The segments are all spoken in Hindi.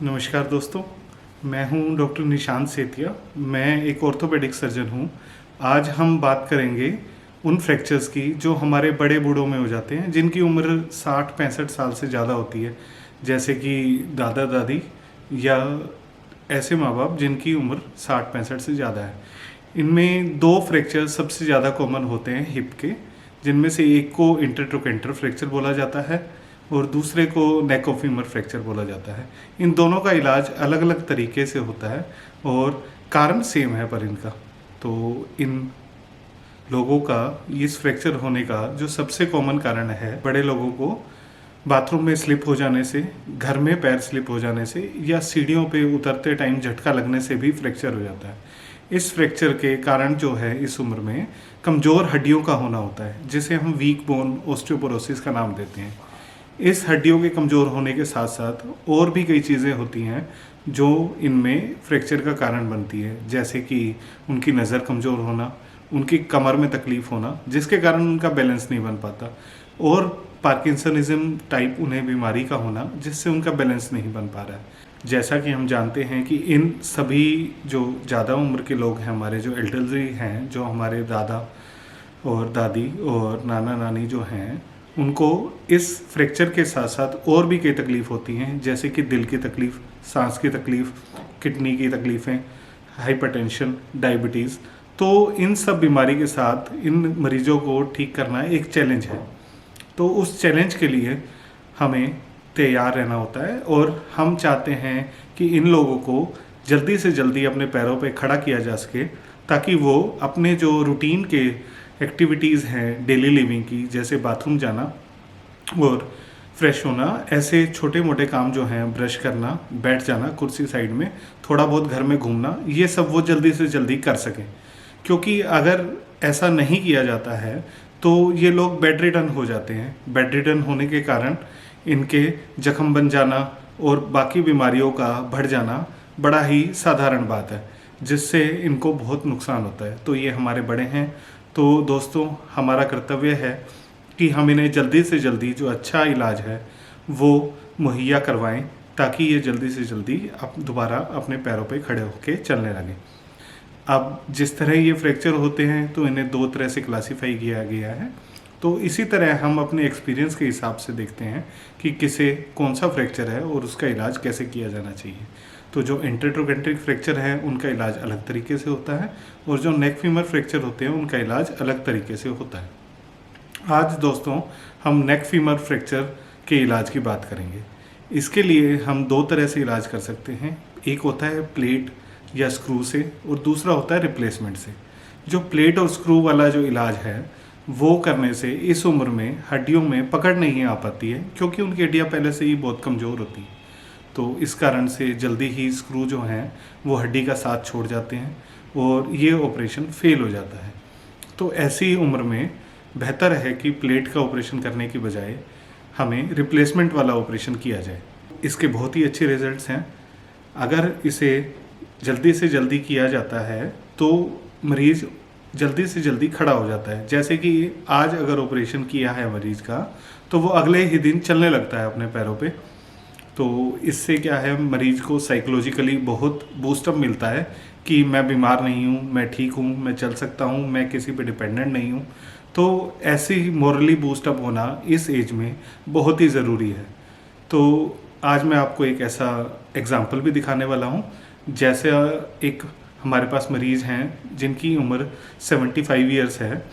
नमस्कार दोस्तों, मैं हूं डॉक्टर निशांत सेतिया। मैं एक ऑर्थोपेडिक सर्जन हूं। आज हम बात करेंगे उन फ्रैक्चर्स की जो हमारे बड़े बूढ़ों में हो जाते हैं, जिनकी उम्र 60-65 साल से ज़्यादा होती है, जैसे कि दादा दादी या ऐसे माँ बाप जिनकी उम्र 60-65 से ज़्यादा है। इनमें दो फ्रैक्चर सबसे ज़्यादा कॉमन होते हैं हिप के, जिनमें से एक को इंटरट्रोकेंटर फ्रैक्चर बोला जाता है और दूसरे को नेक ऑफ फीमर फ्रैक्चर बोला जाता है। इन दोनों का इलाज अलग अलग तरीके से होता है और कारण सेम है पर इनका। तो इन लोगों का इस फ्रैक्चर होने का जो सबसे कॉमन कारण है, बड़े लोगों को बाथरूम में स्लिप हो जाने से, घर में पैर स्लिप हो जाने से या सीढ़ियों पे उतरते टाइम झटका लगने से भी फ्रैक्चर हो जाता है। इस फ्रैक्चर के कारण जो है इस उम्र में कमज़ोर हड्डियों का होना होता है, जिसे हम वीक बोन ऑस्टियोपोरोसिस का नाम देते हैं। इस हड्डियों के कमज़ोर होने के साथ साथ और भी कई चीज़ें होती हैं जो इनमें फ्रैक्चर का कारण बनती है, जैसे कि उनकी नज़र कमज़ोर होना, उनकी कमर में तकलीफ़ होना जिसके कारण उनका बैलेंस नहीं बन पाता, और पार्किंसनिज्म टाइप उन्हें बीमारी का होना जिससे उनका बैलेंस नहीं बन पा रहा है। जैसा कि हम जानते हैं कि इन सभी जो ज़्यादा उम्र के लोग हैं, हमारे जो एल्डरली हैं, जो हमारे दादा और दादी और नाना नानी जो हैं, उनको इस फ्रैक्चर के साथ साथ और भी कई तकलीफ़ होती हैं, जैसे कि दिल की तकलीफ़, सांस की तकलीफ़, किडनी की तकलीफ़ें, हाइपरटेंशन, डायबिटीज़। तो इन सब बीमारी के साथ इन मरीजों को ठीक करना एक चैलेंज है। तो उस चैलेंज के लिए हमें तैयार रहना होता है और हम चाहते हैं कि इन लोगों को जल्दी से जल्दी अपने पैरों पे खड़ा किया जा सके, ताकि वो अपने जो रूटीन के एक्टिविटीज़ हैं डेली लिविंग की, जैसे बाथरूम जाना और फ्रेश होना, ऐसे छोटे मोटे काम जो हैं, ब्रश करना, बैठ जाना कुर्सी साइड में, थोड़ा बहुत घर में घूमना, ये सब वो जल्दी से जल्दी कर सकें। क्योंकि अगर ऐसा नहीं किया जाता है तो ये लोग बेड रिडन हो जाते हैं। बेड रिडन होने के कारण इनके जख्म बन जाना और बाकी बीमारियों का बढ़ जाना बड़ा ही साधारण बात है, जिससे इनको बहुत नुकसान होता है। तो ये हमारे बड़े हैं, तो दोस्तों हमारा कर्तव्य है कि हम इन्हें जल्दी से जल्दी जो अच्छा इलाज है वो मुहैया करवाएं, ताकि ये जल्दी से जल्दी दोबारा अपने पैरों पे खड़े होकर चलने लगें। अब जिस तरह ये फ्रैक्चर होते हैं तो इन्हें दो तरह से क्लासीफाई किया गया है। तो इसी तरह हम अपने एक्सपीरियंस के हिसाब से देखते हैं कि किसे कौन सा फ्रैक्चर है और उसका इलाज कैसे किया जाना चाहिए। तो जो इंटरट्रोकेंट्रिक फ्रैक्चर है उनका इलाज अलग तरीके से होता है, और जो नेक फीमर फ्रैक्चर होते हैं उनका इलाज अलग तरीके से होता है। आज दोस्तों हम नेक फीमर फ्रैक्चर के इलाज की बात करेंगे। इसके लिए हम दो तरह से इलाज कर सकते हैं। एक होता है प्लेट या स्क्रू से, और दूसरा होता है रिप्लेसमेंट से। जो प्लेट और स्क्रू वाला जो इलाज है वो करने से इस उम्र में हड्डियों में पकड़ नहीं आ पाती है, क्योंकि उनकी हड्डियाँ पहले से ही बहुत कमज़ोर होती हैं। तो इस कारण से जल्दी ही स्क्रू जो हैं वो हड्डी का साथ छोड़ जाते हैं और ये ऑपरेशन फेल हो जाता है। तो ऐसी उम्र में बेहतर है कि प्लेट का ऑपरेशन करने की बजाय हमें रिप्लेसमेंट वाला ऑपरेशन किया जाए। इसके बहुत ही अच्छे रिजल्ट्स हैं। अगर इसे जल्दी से जल्दी किया जाता है तो मरीज़ जल्दी से जल्दी खड़ा हो जाता है। जैसे कि आज अगर ऑपरेशन किया है मरीज़ का, तो वो अगले ही दिन चलने लगता है अपने पैरों पे। तो इससे क्या है, मरीज़ को साइकोलॉजिकली बहुत बूस्टअप मिलता है कि मैं बीमार नहीं हूँ, मैं ठीक हूँ, मैं चल सकता हूँ, मैं किसी पे डिपेंडेंट नहीं हूँ। तो ऐसे ही मॉरली बूस्टअप होना इस एज में बहुत ही ज़रूरी है। तो आज मैं आपको एक ऐसा एग्ज़ाम्पल भी दिखाने वाला हूँ। जैसे एक हमारे पास मरीज़ हैं जिनकी उम्र 75 ईयर्स है।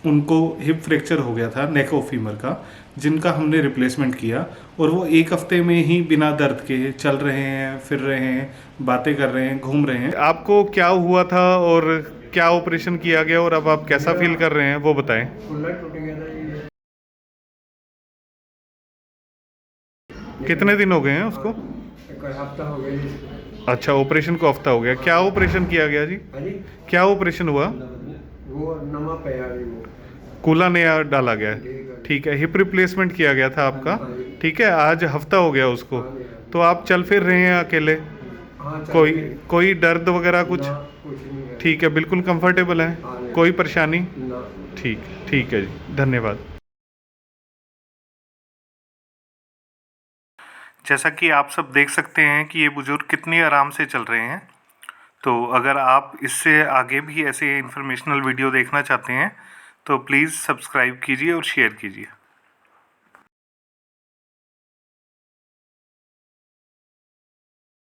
उनको हिप फ्रैक्चर हो गया था नेक ऑफ फीमर का, जिनका हमने रिप्लेसमेंट किया, और वो एक हफ्ते में ही बिना दर्द के चल रहे हैं, फिर रहे हैं, बातें कर रहे हैं, घूम रहे हैं। आपको क्या हुआ था और क्या ऑपरेशन किया गया और अब आप कैसा फील कर रहे हैं वो बताएं। कूलर टूट गया था ये। कितने दिन हो गए हैं उसको? एक हफ्ता हो गया जी। अच्छा, ऑपरेशन को हफ्ता हो गया। क्या ऑपरेशन किया गया जी? हाँ जी, क्या ऑपरेशन हुआ? वो नमा पे आ रही वो। कूला नया डाला गया है। ठीक है। ठीक है, हिप रिप्लेसमेंट किया गया था आपका। हाँ जी। ठीक है, आज हफ्ता हो गया उसको। हाँ जी। तो आप चल फिर रहे हैं अकेले? हाँ चल कोई के। कोई दर्द वगैरह कुछ? ना, कुछ नहीं है। ठीक है, बिल्कुल कंफर्टेबल है, हाँ जी। कोई परेशानी? ना। ठीक, ठीक है जी, धन्यवाद। जैसा कि आप सब देख सकते हैं कि ये बुजुर्ग कितनी आराम से चल रहे हैं। तो अगर आप इससे आगे भी ऐसे इन्फॉर्मेशनल वीडियो देखना चाहते हैं तो प्लीज़ सब्सक्राइब कीजिए और शेयर कीजिए।